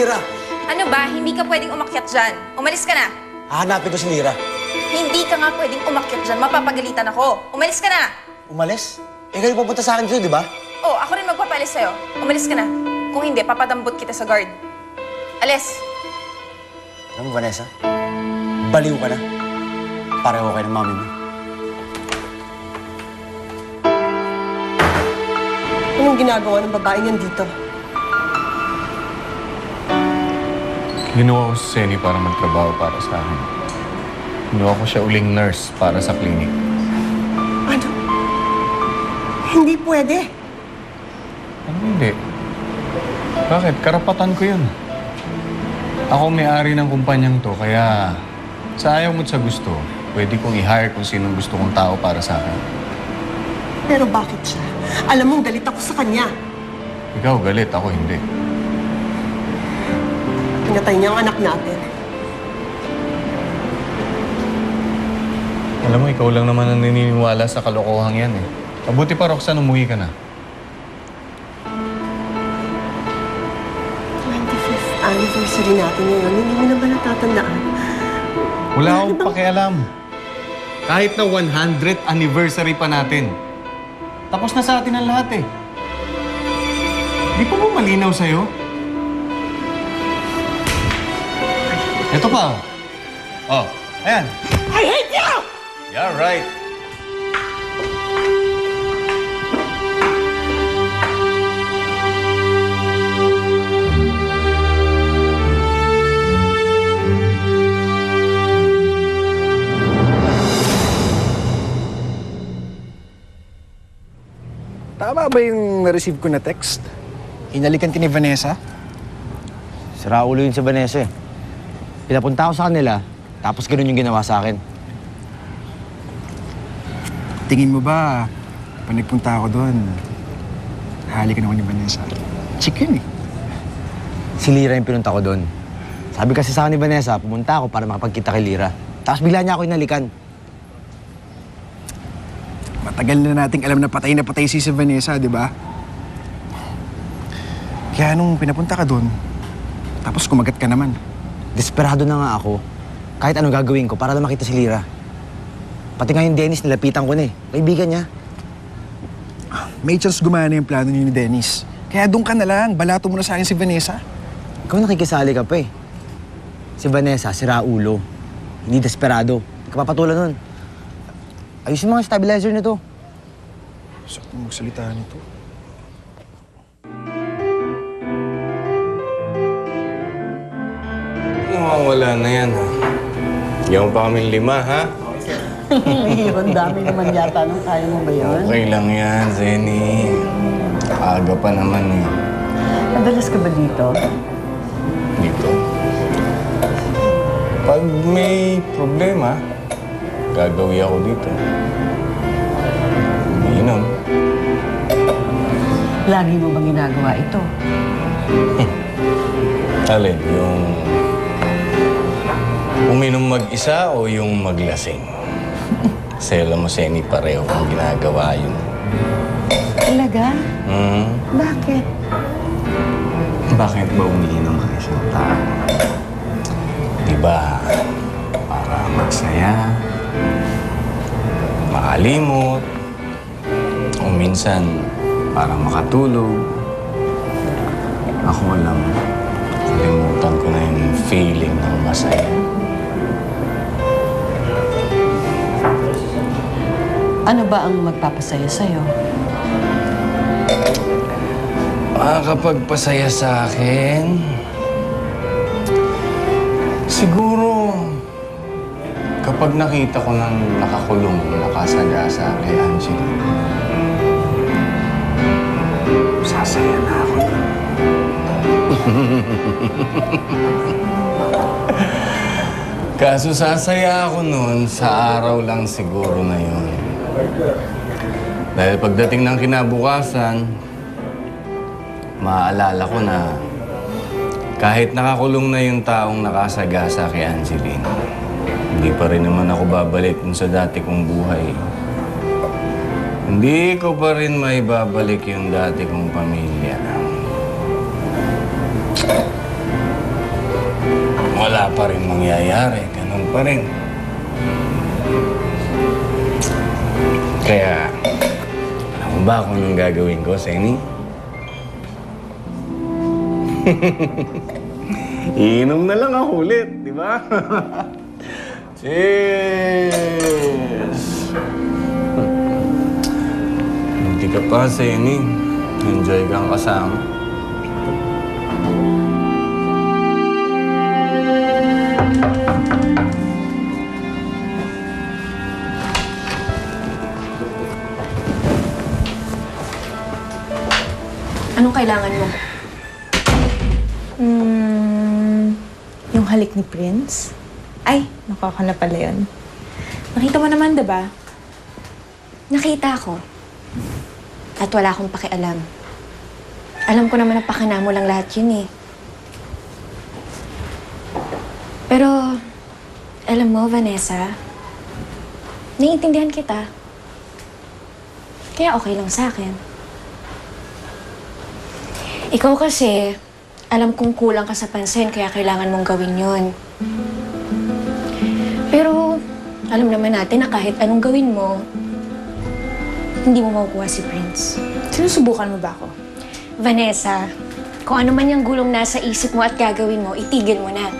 Lira. Ano ba? Hindi ka pwedeng umakyat dyan. Umalis ka na. Hahanapin ko si Lira. Hindi ka nga pwedeng umakyat dyan. Mapapagalitan ako. Umalis ka na. Umalis? Eh, kayo pupunta sa akin dito, di ba? Oh, ako rin magpapalis sa'yo. Umalis ka na. Kung hindi, papadambot kita sa guard. Alis. Alam mo, Vanessa, baliw ka na. Pareho kayo ng mami mo. Anong ginagawa ng babaeng yan dito? Ginawa ko si Senny para magtrabaho para sa akin. Ginawa ko siya uling nurse para sa clinic. Ano? Hindi pwede. Ano hindi? Bakit? Karapatan ko yun. Ako may-ari ng kumpanyang to, kaya sa ayaw mo't sa gusto, pwede kong i-hire kung sinong gusto kong tao para sa akin. Pero bakit siya? Alam mong galit ako sa kanya. Ikaw galit, ako hindi. Pinatay niya ang anak natin. Alam mo, ikaw lang naman ang naniniwala sa kalokohang yan eh. Mabuti pa, Roxanne, umuwi ka na. 25th anniversary natin ngayon. Hindi mo na ba natatandaan? Wala akong pakialam. Kahit na 100th anniversary pa natin. Tapos na sa atin ang lahat eh. Di pa ba malinaw sa'yo? Ito pa oh. Oh, ayan. I hate you! Yeah, right. Tama ba yung na-receive ko na text? Hinalikan ka ni Vanessa? Sira ulo yun si Vanessa eh. Pinapunta ako sa kanila, tapos ganun yung ginawa sa akin. Tingin mo ba, pag nagpunta ako doon, halikan ako ni Vanessa? Chick yun eh. Si Lira yung pinunta ko doon. Sabi kasi sa akin ni Vanessa, pumunta ako para makapagkita kay Lira. Tapos bigla niya ako inalikan. Matagal na nating alam na patay si Vanessa, di ba? Kaya nung pinapunta ka doon, tapos kumagat ka naman. Desperado na nga ako. Kahit anong gagawin ko para lang makita si Lira. Pati nga yung Dennis, nilapitan ko na eh. Kaibigan niya. May chance gumana yung plano niyo ni Dennis. Kaya doon ka na lang, balato mo na sa akin si Vanessa. Ikaw nakikisali ka pa eh. Si Vanessa, sira ulo. Hindi desperado. Hindi ka papatulan nun. Ayusin mga stabilizer nito. Sakto magsalita nito. Mawawala na yan ha. Yaw pa kaming 5 ha? Ang dami naman yata nung kaya mo ba yun? Okay lang yan, Zenny. Aga pa naman eh. Madalas ka ba dito? Dito. Pag may problema, gagawi ako dito. Umiinom. Lagi mo bang ginagawa ito? Alin, yung uminom mag-isa o yung maglasing? Kasi alam mo, Senny, pareho kong ginagawa yun. Talaga? Hmm? Bakit? Bakit ba umiinom ang isang tao? Diba, para magsaya, makalimot, o minsan para makatulog. Ako alam, kalimutan ko na yung feeling ng masaya. Ano ba ang magpapasaya sa'yo? Makakapagpasaya sa akin, siguro kapag nakita ko ng nakakulong, nakasagasa kay Angela, sasaya na ako. Kaso sasaya ako noon sa araw lang siguro na yun. Dahil pagdating ng kinabukasan, maaalala ko na kahit nakakulong na yung taong nakasagasa kay Angeline, hindi pa rin naman ako babalik dun sa dati kong buhay. Hindi ko pa rin maibabalik yung dati kong pamilya. pa rin mangyayari. Ganun pa rin. Kaya, alam mo ba kung anong gagawin ko, Senny? Iinom na lang ako ulit, di ba? Cheers! Hindi ka pa, Senny. Enjoy kang kasama. Anong kailangan mo? Yung halik ni Prince? Ay, nakuha na pala yun. Nakita mo naman, diba? Nakita ko. At wala akong pakialam. Alam ko naman na pakana mo lang lahat yun eh. Pero, alam mo, Vanessa, naiintindihan kita. Kaya okay lang sa akin. Ikaw kasi, alam kong kulang ka sa pansin kaya kailangan mong gawin yun. Pero, alam naman natin na kahit anong gawin mo, hindi mo makukuha si Prince. Sinusubukan mo ba ako? Vanessa, kung ano man yung gulong nasa isip mo at gagawin mo, itigil mo na.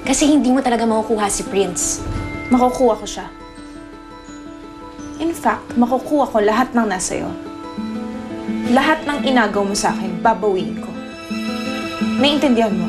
Kasi hindi mo talaga makukuha si Prince. Makukuha ko siya. In fact, makukuha ko lahat ng nasa iyo. Lahat ng inagaw mo sa akin, babawiin ko. Naiintindihan mo?